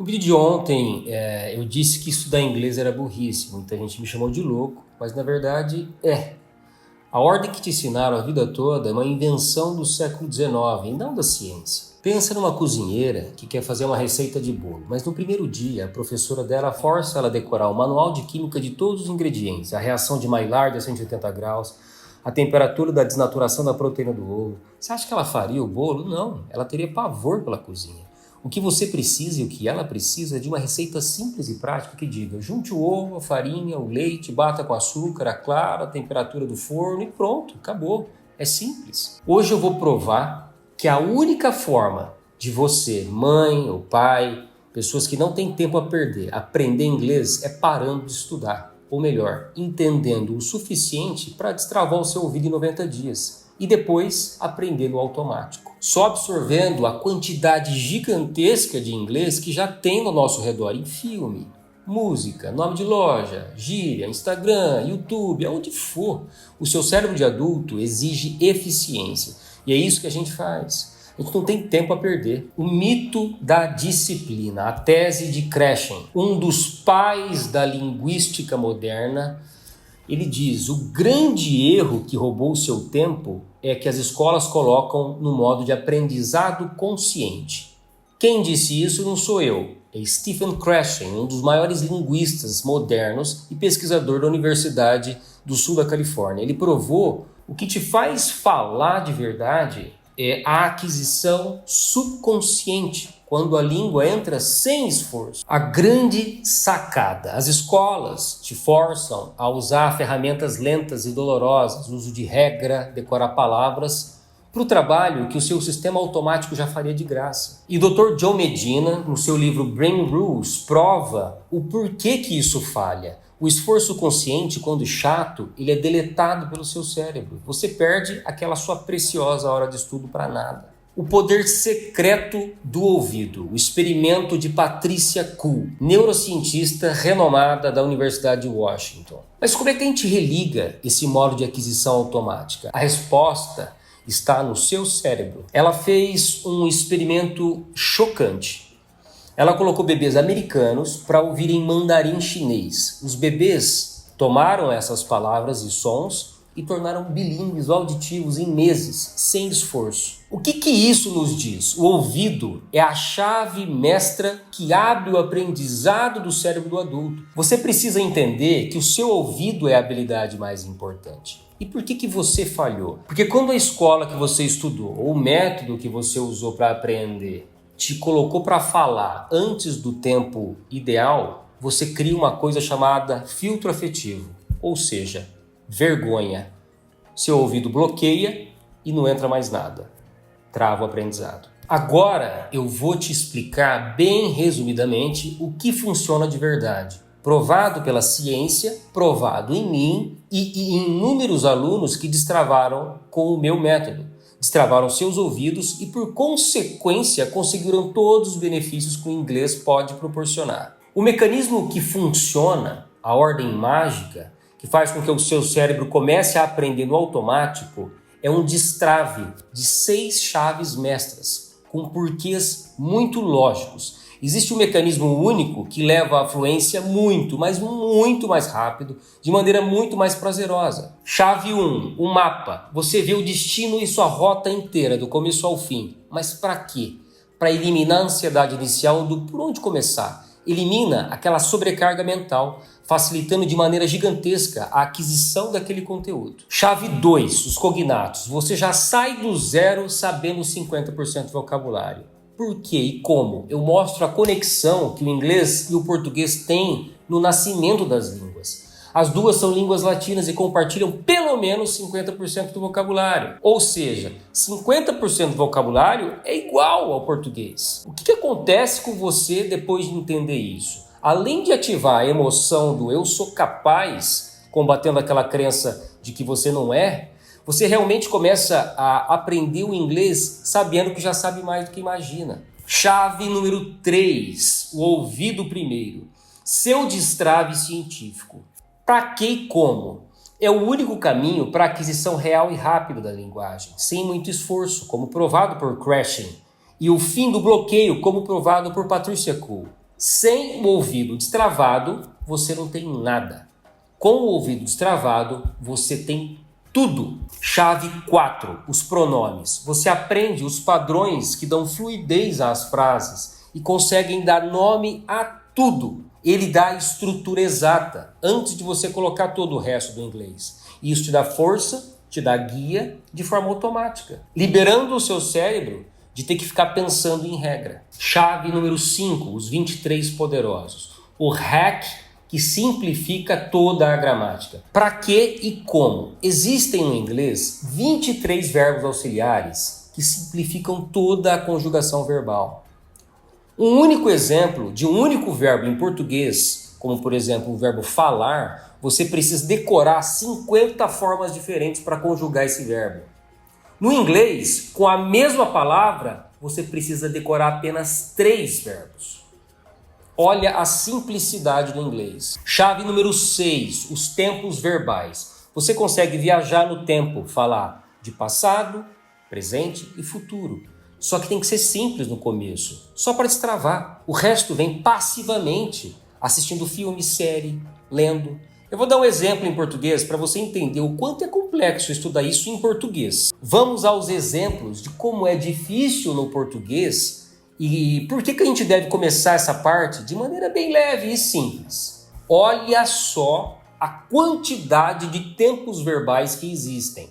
No vídeo de ontem, eu disse que estudar inglês era burrice. Muita gente me chamou de louco, mas na verdade é. A ordem que te ensinaram a vida toda é uma invenção do século XIX e não da ciência. Pensa numa cozinheira que quer fazer uma receita de bolo, mas no primeiro dia a professora dela força ela a decorar o manual de química de todos os ingredientes, a reação de Maillard a 180 graus, a temperatura da desnaturação da proteína do ovo. Você acha que ela faria o bolo? Não, ela teria pavor pela cozinha. O que você precisa e o que ela precisa é de uma receita simples e prática que diga: junte o ovo, a farinha, o leite, bata com açúcar, a clara, a temperatura do forno e pronto, acabou. É simples. Hoje eu vou provar que a única forma de você, mãe ou pai, pessoas que não têm tempo a perder, aprender inglês é parando de estudar. Ou melhor, entendendo o suficiente para destravar o seu ouvido em 90 dias. E depois aprender no automático. Só absorvendo a quantidade gigantesca de inglês que já tem no nosso redor em filme, música, nome de loja, gíria, Instagram, YouTube, aonde for. O seu cérebro de adulto exige eficiência. E é isso que a gente faz. A gente não tem tempo a perder. O mito da disciplina, a tese de Krashen, um dos pais da linguística moderna, ele diz: o grande erro que roubou o seu tempo é que as escolas colocam no modo de aprendizado consciente. Quem disse isso não sou eu, é Stephen Krashen, um dos maiores linguistas modernos e pesquisador da Universidade do Sul da Califórnia. Ele provou o que te faz falar de verdade é a aquisição subconsciente, quando a língua entra sem esforço. A grande sacada: as escolas te forçam a usar ferramentas lentas e dolorosas, uso de regra, decorar palavras, para o trabalho que o seu sistema automático já faria de graça. E o Dr. Joe Medina, no seu livro Brain Rules, prova o porquê que isso falha. O esforço consciente, quando chato, ele é deletado pelo seu cérebro. Você perde aquela sua preciosa hora de estudo para nada. O poder secreto do ouvido, o experimento de Patricia Kuhl, neurocientista renomada da Universidade de Washington. Mas como é que a gente religa esse modo de aquisição automática? A resposta está no seu cérebro. Ela fez um experimento chocante. Ela colocou bebês americanos para ouvirem mandarim chinês. Os bebês tomaram essas palavras e sons e tornaram bilíngues auditivos em meses, sem esforço. O que isso nos diz? O ouvido é a chave mestra que abre o aprendizado do cérebro do adulto. Você precisa entender que o seu ouvido é a habilidade mais importante. E por que você falhou? Porque quando a escola que você estudou, ou o método que você usou para aprender, te colocou para falar antes do tempo ideal, você cria uma coisa chamada filtro afetivo, ou seja, vergonha. Seu ouvido bloqueia e não entra mais nada. Trava o aprendizado. Agora eu vou te explicar bem resumidamente o que funciona de verdade. Provado pela ciência, provado em mim e em inúmeros alunos que destravaram com o meu método. Destravaram seus ouvidos e, por consequência, conseguiram todos os benefícios que o inglês pode proporcionar. O mecanismo que funciona, a ordem mágica, que faz com que o seu cérebro comece a aprender no automático, é um destrave de 6 chaves mestras, com porquês muito lógicos. Existe um mecanismo único que leva à fluência muito, mas muito mais rápido, de maneira muito mais prazerosa. Chave 1, o mapa. Você vê o destino e sua rota inteira, do começo ao fim. Mas para quê? Para eliminar a ansiedade inicial do por onde começar. Elimina aquela sobrecarga mental, facilitando de maneira gigantesca a aquisição daquele conteúdo. Chave 2, os cognatos. Você já sai do zero sabendo 50% do vocabulário. Por quê e como? Eu mostro a conexão que o inglês e o português têm no nascimento das línguas. As duas são línguas latinas e compartilham pelo menos 50% do vocabulário. Ou seja, 50% do vocabulário é igual ao português. O que acontece com você depois de entender isso? Além de ativar a emoção do eu sou capaz, combatendo aquela crença de que você não é, você realmente começa a aprender o inglês sabendo que já sabe mais do que imagina. Chave número 3, o ouvido primeiro. Seu destrave científico. Para que e como? É o único caminho para a aquisição real e rápida da linguagem, sem muito esforço, como provado por Krashen, e o fim do bloqueio, como provado por Patricia Kuhl. Sem o ouvido destravado, você não tem nada. Com o ouvido destravado, você tem tudo. Chave 4, os pronomes. Você aprende os padrões que dão fluidez às frases e conseguem dar nome a tudo. Ele dá a estrutura exata antes de você colocar todo o resto do inglês. Isso te dá força, te dá guia de forma automática, liberando o seu cérebro de ter que ficar pensando em regra. Chave número 5, os 23 poderosos. O hack que simplifica toda a gramática. Para que e como? Existem no inglês 23 verbos auxiliares que simplificam toda a conjugação verbal. Um único exemplo de um único verbo em português, como por exemplo o verbo falar, você precisa decorar 50 formas diferentes para conjugar esse verbo. No inglês, com a mesma palavra, você precisa decorar apenas 3 verbos. Olha a simplicidade do inglês. Chave número 6, os tempos verbais. Você consegue viajar no tempo, falar de passado, presente e futuro. Só que tem que ser simples no começo, só para destravar. O resto vem passivamente, assistindo filme, série, lendo. Eu vou dar um exemplo em português para você entender o quanto é complexo estudar isso em português. Vamos aos exemplos de como é difícil no português e por que a gente deve começar essa parte de maneira bem leve e simples. Olha só a quantidade de tempos verbais que existem.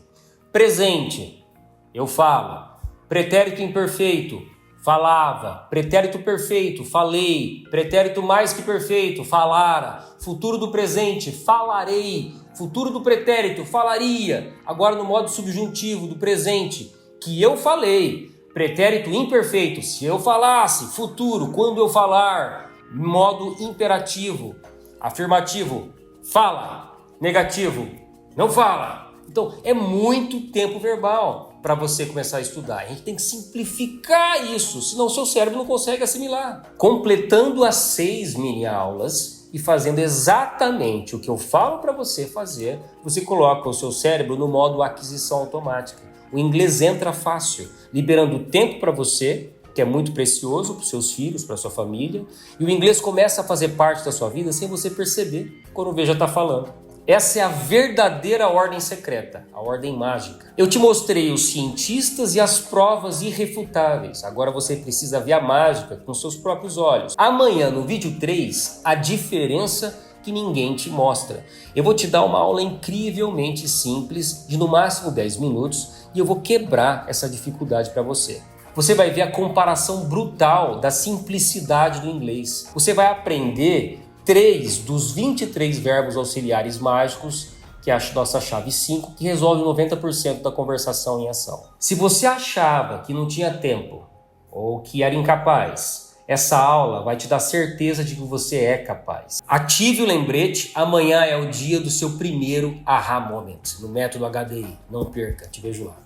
Presente, eu falo. Pretérito imperfeito, falava. Pretérito perfeito, falei. Pretérito mais que perfeito, falara. Futuro do presente, falarei. Futuro do pretérito, falaria. Agora no modo subjuntivo do presente, que eu falei. Pretérito imperfeito, se eu falasse. Futuro, quando eu falar. Modo imperativo. Afirmativo, fala. Negativo, não fala. Então, é muito tempo verbal para você começar a estudar. A gente tem que simplificar isso, senão o seu cérebro não consegue assimilar. Completando as 6 mini aulas e fazendo exatamente o que eu falo para você fazer, você coloca o seu cérebro no modo aquisição automática. O inglês entra fácil, liberando tempo para você, que é muito precioso para os seus filhos, para a sua família, e o inglês começa a fazer parte da sua vida sem você perceber, quando vê já está falando. Essa é a verdadeira ordem secreta, a ordem mágica. Eu te mostrei os cientistas e as provas irrefutáveis. Agora você precisa ver a mágica com seus próprios olhos. Amanhã, no vídeo 3, a diferença que ninguém te mostra. Eu vou te dar uma aula incrivelmente simples, de no máximo 10 minutos, e eu vou quebrar essa dificuldade para você. Você vai ver a comparação brutal da simplicidade do inglês. Você vai aprender 3 dos 23 verbos auxiliares mágicos, que é a nossa chave 5, que resolve 90% da conversação em ação. Se você achava que não tinha tempo ou que era incapaz, essa aula vai te dar certeza de que você é capaz. Ative o lembrete, amanhã é o dia do seu primeiro aha moment no método HDI. Não perca, te vejo lá.